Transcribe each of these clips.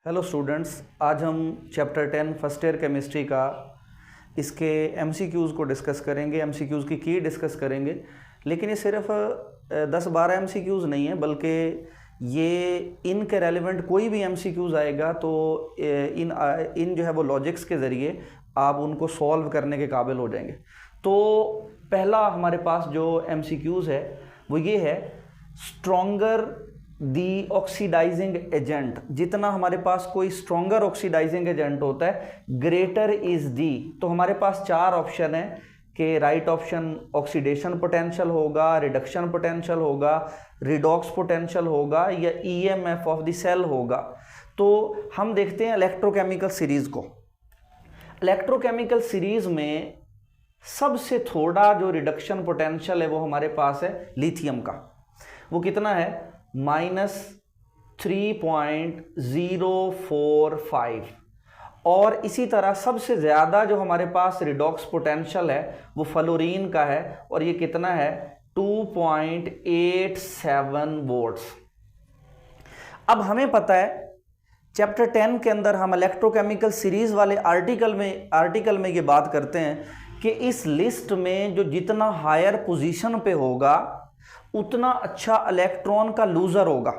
Hello students, आज हम chapter 10 first year chemistry का इसके एमसीक्यूज़ को डिस्कस करेंगे। एमसीक्यूज़ की डिस्कस करेंगे, लेकिन ये सिर्फ 10-12 एमसीक्यूज़ नहीं है, बल्कि ये इनके रेलिवेंट कोई भी एमसीक्यूज़ आएगा तो इन जो है वो लॉजिक्स के ज़रिए आप उनको सॉल्व करने के काबिल हो जाएंगे। तो पहला हमारे पास जो एमसीक्यूज़ है वो ये है, स्ट्रॉन्गर दी ऑक्सीडाइजिंग एजेंट। जितना हमारे पास कोई स्ट्रॉन्गर ऑक्सीडाइजिंग एजेंट होता है, ग्रेटर इज डी। तो हमारे पास चार ऑप्शन है कि राइट ऑप्शन ऑक्सीडेशन पोटेंशियल होगा, रिडक्शन पोटेंशियल होगा, रिडॉक्स पोटेंशियल होगा या ईएमएफ ऑफ द सेल होगा। तो हम देखते हैं इलेक्ट्रोकेमिकल सीरीज को। इलेक्ट्रोकेमिकल सीरीज में सबसे थोड़ा जो रिडक्शन पोटेंशियल है वो हमारे पास है लिथियम का। वो कितना है? -3.045। और इसी तरह सबसे ज़्यादा जो हमारे पास रिडॉक्स पोटेंशियल है वो फ्लोरीन का है, और ये कितना है? 2.87 वोल्ट्स। अब हमें पता है चैप्टर 10 के अंदर हम इलेक्ट्रोकेमिकल सीरीज वाले आर्टिकल में ये बात करते हैं कि इस लिस्ट में जो जितना हायर पोजीशन पे होगा उतना अच्छा इलेक्ट्रॉन का लूजर होगा।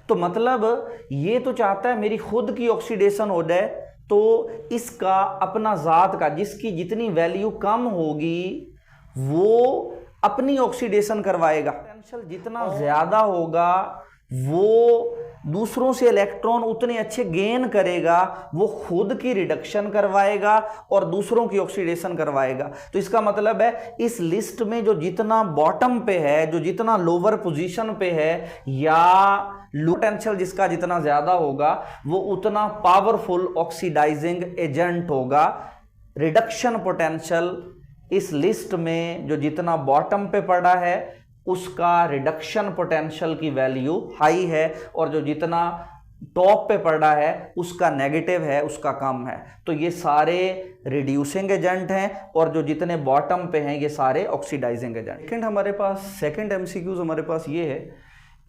तो मतलब ये तो चाहता है मेरी खुद की ऑक्सीडेशन हो जाए, तो इसका अपना ज़ात का जिसकी जितनी वैल्यू कम होगी वो अपनी ऑक्सीडेशन करवाएगा। पोटेंशियल जितना ज़्यादा होगा वो दूसरों से इलेक्ट्रॉन उतने अच्छे गेन करेगा, वो खुद की रिडक्शन करवाएगा और दूसरों की ऑक्सीडेशन करवाएगा। तो इसका मतलब है इस लिस्ट में जो जितना बॉटम पे है, जो जितना लोअर पोजीशन पे है, या पोटेंशियल जिसका जितना ज्यादा होगा वो उतना पावरफुल ऑक्सीडाइजिंग एजेंट होगा। रिडक्शन पोटेंशियल इस लिस्ट में जो जितना बॉटम पे पड़ा है उसका रिडक्शन पोटेंशियल की वैल्यू हाई है, और जो जितना टॉप पे पड़ा है उसका नेगेटिव है, उसका कम है। तो ये सारे रिड्यूसिंग एजेंट हैं, और जो जितने बॉटम पे हैं ये सारे ऑक्सीडाइजिंग एजेंट। सेकंड हमारे पास सेकंड एमसीक्यूज हमारे पास ये है,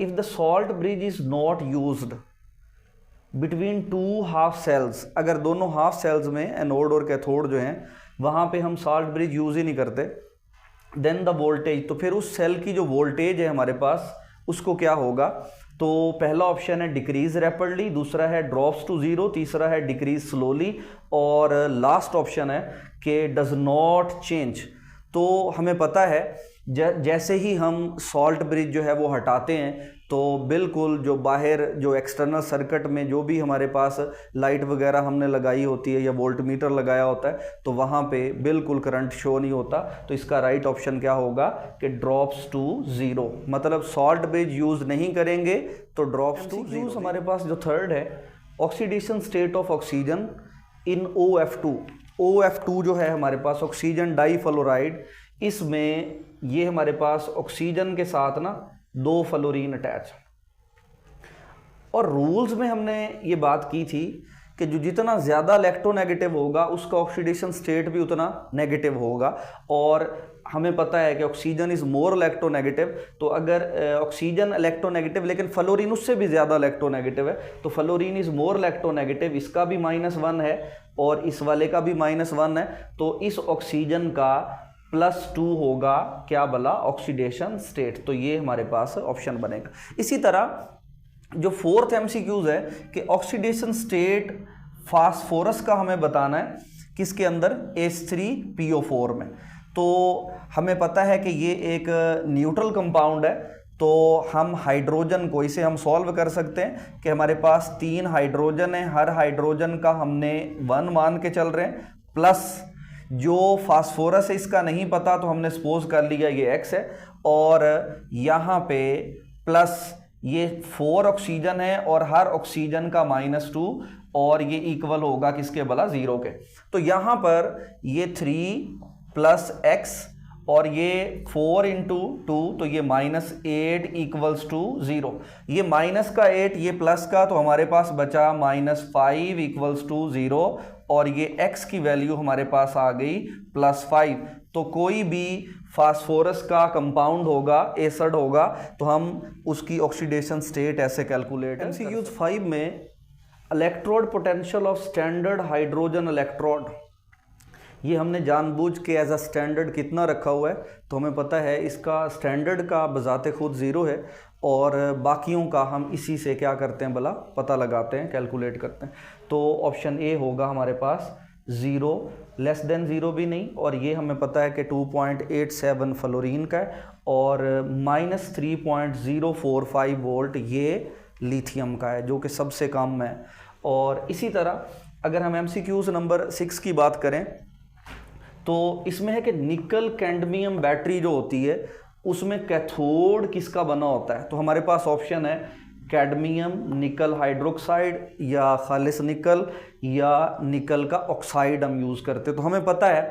if the salt bridge is not used between two half cells. अगर दोनों हाफ सेल्स में एनोड और कैथोड जो हैं वहां पे हम सॉल्ट ब्रिज यूज ही नहीं करते, देन द वोल्टेज, तो फिर उस सेल की जो वोल्टेज है हमारे पास उसको क्या होगा? तो पहला ऑप्शन है डिक्रीज रैपिडली, दूसरा है ड्रॉप्स टू जीरो, तीसरा है डिक्रीज स्लोली, और लास्ट ऑप्शन है कि डज नॉट चेंज। तो हमें पता है जैसे ही हम सॉल्ट ब्रिज जो है वो हटाते हैं तो बिल्कुल जो बाहर जो एक्सटर्नल सर्किट में जो भी हमारे पास लाइट वगैरह हमने लगाई होती है या वोल्टमीटर लगाया होता है तो वहाँ पे बिल्कुल करंट शो नहीं होता। तो इसका राइट ऑप्शन क्या होगा कि ड्रॉप्स टू जीरो, मतलब सॉल्ट ब्रिज यूज़ नहीं करेंगे तो ड्रॉप्स टू जीरो। हमारे पास जो थर्ड है, oxidation state of oxygen in OF2। OF2 जो है हमारे पास ऑक्सीजन डाईफ्लोराइड, इसमें ये हमारे पास ऑक्सीजन के साथ ना 2 फ्लोरीन अटैच। और रूल्स में हमने ये बात की थी कि जो जितना ज़्यादा इलेक्ट्रोनेगेटिव होगा उसका ऑक्सीडेशन स्टेट भी उतना नेगेटिव होगा, और हमें पता है कि ऑक्सीजन इज़ मोर इलेक्ट्रोनेगेटिव। तो अगर ऑक्सीजन इलेक्ट्रोनेगेटिव लेकिन फ्लोरीन उससे भी ज़्यादा इलेक्ट्रोनेगेटिव है, तो फ्लोरीन इज़ मोर इलेक्ट्रोनेगेटिव, इसका भी -1 है और इस वाले का भी -1 है। तो इस ऑक्सीजन का +2 होगा क्या भला? Oxidation state. तो ये हमारे पास ऑप्शन बनेगा। इसी तरह जो फोर्थ एमसीक्यूज है कि ऑक्सीडेशन स्टेट फास्फोरस का हमें बताना है किसके अंदर? H3PO4 में। तो हमें पता है कि ये एक न्यूट्रल कंपाउंड है, तो हम हाइड्रोजन को इसे हम सॉल्व कर सकते हैं कि हमारे पास 3 हाइड्रोजन है, हर हाइड्रोजन का हमने 1 मान के चल रहे हैं, प्लस जो फास्फोरस है इसका नहीं पता तो हमने सपोज कर लिया ये X है, और यहाँ पे प्लस ये 4 ऑक्सीजन है और हर ऑक्सीजन का -2, और ये इक्वल होगा किसके भला? 0 के। तो यहाँ पर ये 3 + X और ये 4 × 2, तो ये -8 = 0। ये -8 ये प्लस का, तो हमारे पास बचा -5 = 0, और ये x की वैल्यू हमारे पास आ गई +5। तो कोई भी फास्फोरस का कंपाउंड होगा, एसिड होगा, तो हम उसकी ऑक्सीडेशन स्टेट ऐसे कैलकुलेट। MCQ 5 में electrode potential of standard hydrogen electrode, ये हमने जानबूझ के एज अ स्टैंडर्ड कितना रखा हुआ है, तो हमें पता है इसका स्टैंडर्ड का बजाते खुद ज़ीरो है और बाकियों का हम इसी से क्या करते हैं भला पता लगाते हैं, कैलकुलेट करते हैं। तो ऑप्शन ए होगा हमारे पास 0, लेस देन 0 भी नहीं, और ये हमें पता है कि 2.87 फ्लोरीन का है और -3.045 वोल्ट ये लिथियम का है, जो कि सबसे कम है। और इसी तरह अगर हम MCQs नंबर 6 की बात करें तो इसमें है कि निकल कैडमियम बैटरी जो होती है उसमें कैथोड किसका बना होता है, तो हमारे पास ऑप्शन है कैडमियम निकल हाइड्रोक्साइड या खालिस निकल या निकल का ऑक्साइड हम यूज़ करते हैं। तो हमें पता है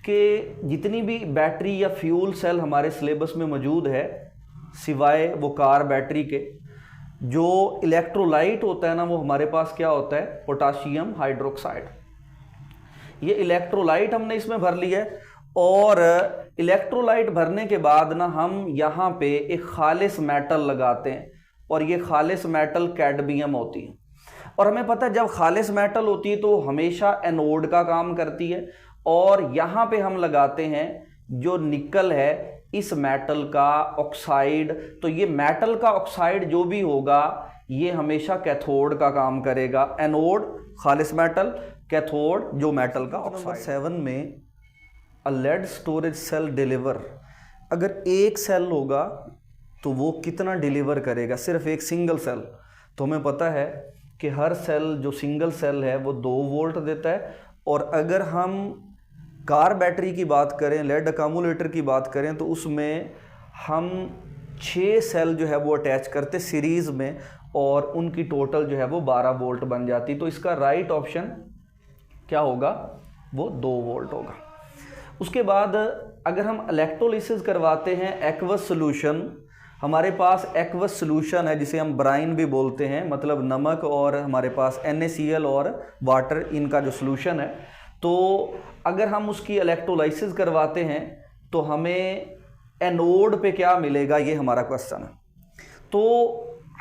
कि जितनी भी बैटरी या फ्यूल सेल हमारे सिलेबस में मौजूद है सिवाय वो कार बैटरी के, जो इलेक्ट्रोलाइट होता है ना वो हमारे पास क्या होता है पोटाशियम हाइड्रोक्साइड। ये इलेक्ट्रोलाइट हमने इसमें भर लिया है और इलेक्ट्रोलाइट भरने के बाद ना हम यहाँ पे एक खालिस मेटल लगाते हैं और ये खालिस मेटल कैडमियम होती है। और हमें पता है जब खालिस मेटल होती है तो हमेशा एनोड का काम करती है, और यहाँ पे हम लगाते हैं जो निकल है इस मेटल का ऑक्साइड, तो ये मेटल का ऑक्साइड जो भी होगा ये हमेशा कैथोड का काम करेगा। एनोड खालिस मेटल, कैथोड जो मेटल का ऑक्साइड। नंबर 7 में अ लेड स्टोरेज सेल डिलीवर, अगर एक सेल होगा तो वो कितना डिलीवर करेगा, सिर्फ एक सिंगल सेल, तो हमें पता है कि हर सेल जो सिंगल सेल है वो 2 वोल्ट देता है। और अगर हम कार बैटरी की बात करें, लेड अकामुलेटर की बात करें, तो उसमें हम 6 सेल जो है वो अटैच करते सीरीज़ में और उनकी टोटल जो है वो 12 वोल्ट बन जाती। तो इसका राइट ऑप्शन क्या होगा, वो 2 वोल्ट होगा। उसके बाद अगर हम इलेक्ट्रोलिसिस करवाते हैं एक्वस सोल्यूशन, हमारे पास एक्वस सोल्यूशन है जिसे हम ब्राइन भी बोलते हैं, मतलब नमक और हमारे पास NaCl और वाटर, इनका जो सोल्यूशन है, तो अगर हम उसकी इलेक्ट्रोलाइसिस करवाते हैं तो हमें एनोड पे क्या मिलेगा, ये हमारा क्वेश्चन है। तो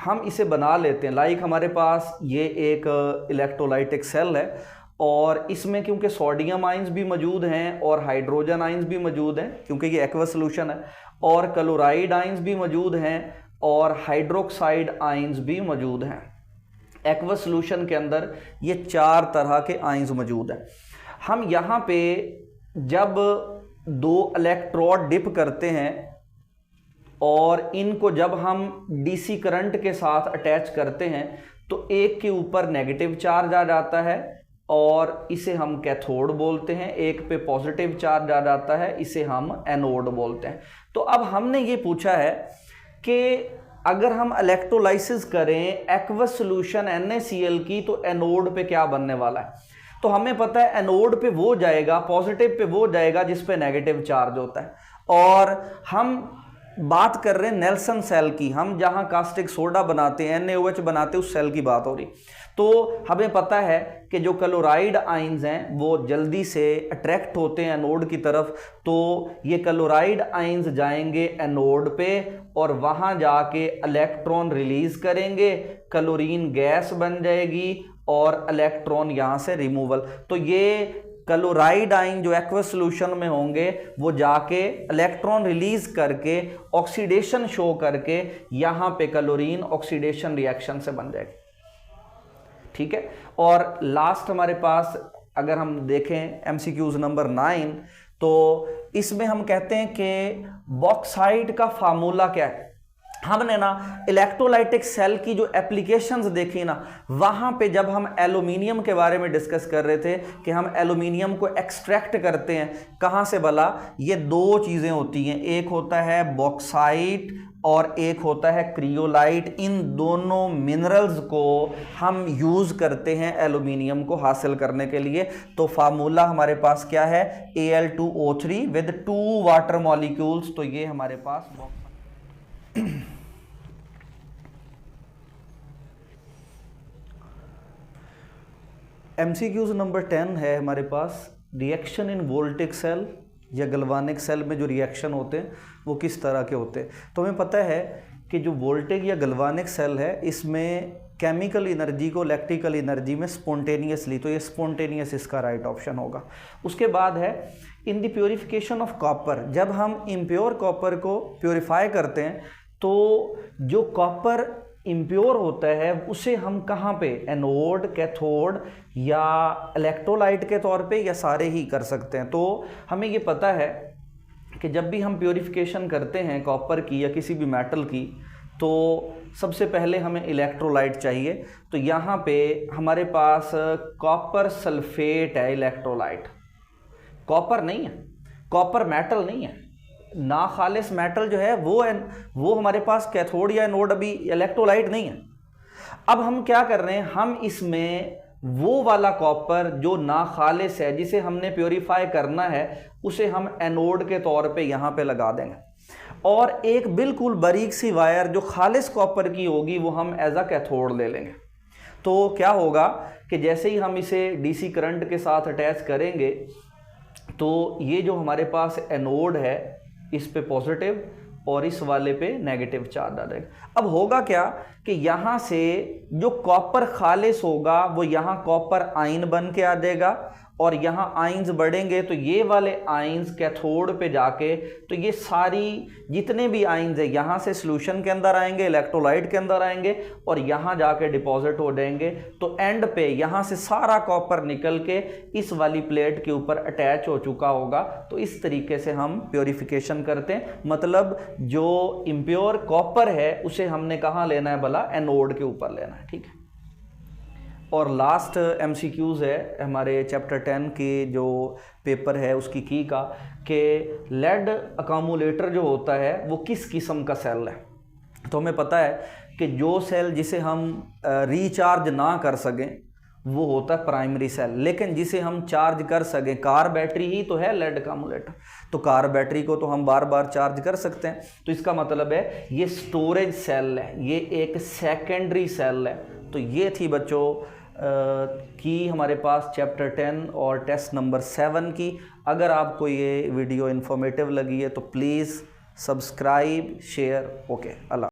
हम इसे बना लेते हैं, लाइक हमारे पास ये एक इलेक्ट्रोलाइटिक सेल है और इसमें क्योंकि सोडियम आइंस भी मौजूद हैं और हाइड्रोजन आइंस भी मौजूद हैं क्योंकि ये एक्वस सोल्यूशन है, और क्लोराइड आइंस भी मौजूद हैं और हाइड्रोक्साइड आइंस भी मौजूद हैं। एक्वस सोल्यूशन के अंदर ये 4 तरह के आइंस मौजूद हैं। हम यहाँ पे जब 2 इलेक्ट्रोड डिप करते हैं और इनको जब हम DC करंट के साथ अटैच करते हैं तो एक के ऊपर नेगेटिव चार्ज आ जाता है और इसे हम कैथोड बोलते हैं, एक पे पॉजिटिव चार्ज आ जाता है, इसे हम एनोड बोलते हैं। तो अब हमने ये पूछा है कि अगर हम इलेक्ट्रोलाइसिस करें एक्वस सॉल्यूशन NaCl की तो एनोड पे क्या बनने वाला है, तो हमें पता है एनोड पे वो जाएगा, पॉजिटिव पे वो जाएगा जिस पे नेगेटिव चार्ज होता है। और हम बात कर रहे हैं नेल्सन सेल की, हम जहां कास्टिक सोडा बनाते हैं NaOH बनाते हैं उस सेल की बात हो रही। तो हमें पता है कि जो क्लोराइड आइंस हैं वो जल्दी से अट्रैक्ट होते हैं एनोड की तरफ, तो ये क्लोराइड आइंस जाएंगे एनोड पे और वहां जाके इलेक्ट्रॉन रिलीज करेंगे, क्लोरीन गैस बन जाएगी और इलेक्ट्रॉन यहां से रिमूवल। तो ये क्लोराइड आइन जो एक्वस सॉल्यूशन में होंगे वो जाके इलेक्ट्रॉन रिलीज करके ऑक्सीडेशन शो करके यहां पे क्लोरीन ऑक्सीडेशन रिएक्शन से बन जाएगी। ठीक है। और लास्ट हमारे पास अगर हम देखें MCQs नंबर 9, तो इसमें हम कहते हैं कि बॉक्साइट का फार्मूला क्या है। हमने ना इलेक्ट्रोलाइटिक सेल की जो एप्लीकेशंस देखी ना, वहां पे जब हम एल्यूमिनियम के बारे में डिस्कस कर रहे थे कि हम एल्यूमिनियम को एक्सट्रैक्ट करते हैं कहां से भला, ये 2 चीजें होती हैं, एक होता है बॉक्साइट और एक होता है क्रियोलाइट। इन दोनों मिनरल्स को हम यूज करते हैं एल्यूमिनियम को हासिल करने के लिए। तो फार्मूला हमारे पास क्या है, Al2O3 विद 2 वाटर मॉलिक्यूल्स। तो ये हमारे पास MCQs नंबर 10 है हमारे पास, रिएक्शन इन वोल्टिक सेल या गल्वानिक सेल में जो रिएक्शन होते हैं वो किस तरह के होते हैं। तो हमें पता है कि जो वोल्टिक या गल्वानिक सेल है इसमें केमिकल एनर्जी को इलेक्ट्रिकल एनर्जी में स्पॉन्टेनियसली, तो ये स्पॉन्टेनियस इसका राइट ऑप्शन होगा। उसके बाद है in the purification of copper, जब हम इम्प्योर कॉपर को प्योरीफाई करते हैं तो जो कॉपर इम्प्योर होता है उसे हम कहाँ पे, एनोड, कैथोड या इलेक्ट्रोलाइट के तौर पे, या सारे ही कर सकते हैं। तो हमें ये पता है कि जब भी हम प्योरीफिकेशन करते हैं कॉपर की या किसी भी मेटल की, तो सबसे पहले हमें इलेक्ट्रोलाइट चाहिए। तो यहाँ पे हमारे पास कॉपर सल्फेट है इलेक्ट्रोलाइट, कॉपर नहीं है, कॉपर मेटल नहीं है, ना खालिस मेटल जो है वो हमारे पास कैथोड या एनोड अभी इलेक्ट्रोलाइट नहीं है। अब हम क्या कर रहे हैं, हम इसमें वो वाला कॉपर जो ना खालिस है, जिसे हमने प्योरीफाई करना है, उसे हम एनोड के तौर पे यहाँ पे लगा देंगे, और एक बिल्कुल बारीक सी वायर जो खालिस कॉपर की होगी वो हम एज अ कैथोड ले लेंगे। तो क्या होगा कि जैसे ही हम इसे डीसी करंट के साथ अटैच करेंगे तो ये जो हमारे पास एनोड है इस पे पॉजिटिव और इस वाले पे नेगेटिव चार्ज आ जाएगा। अब होगा क्या कि यहाँ से जो कॉपर खालिस होगा वो यहाँ कॉपर आयन बन के आ जाएगा, और यहाँ आयंस बढ़ेंगे तो ये वाले आयंस कैथोड पे जाके, तो ये सारी जितने भी आयंस है यहाँ से सॉल्यूशन के अंदर आएंगे, इलेक्ट्रोलाइट के अंदर आएंगे और यहाँ जाके डिपॉजिट हो जाएंगे। तो एंड पे यहाँ से सारा कॉपर निकल के इस वाली प्लेट के ऊपर अटैच हो चुका होगा। तो इस तरीके से हम प्योरीफिकेशन करते हैं, मतलब जो इम्प्योर कॉपर है उसे हमने कहाँ लेना है भला, एनोड के ऊपर लेना है, ठीक है। और लास्ट MCQs है हमारे चैप्टर 10 के जो पेपर है उसकी की का, कि लेड अकामुलेटर जो होता है वो किस किस्म का सेल है। तो हमें पता है कि जो सेल जिसे हम रिचार्ज ना कर सकें वो होता है प्राइमरी सेल, लेकिन जिसे हम चार्ज कर सकें, कार बैटरी ही तो है लेड अकामुलेटर, तो कार बैटरी को तो हम बार बार चार्ज कर सकते हैं। तो इसका मतलब है ये स्टोरेज सेल है, ये एक सेकेंडरी सेल है। तो ये थी बच्चों की हमारे पास चैप्टर 10 और टेस्ट नंबर 7 की। अगर आपको ये वीडियो इन्फॉर्मेटिव लगी है तो please subscribe, share. Okay, Allah.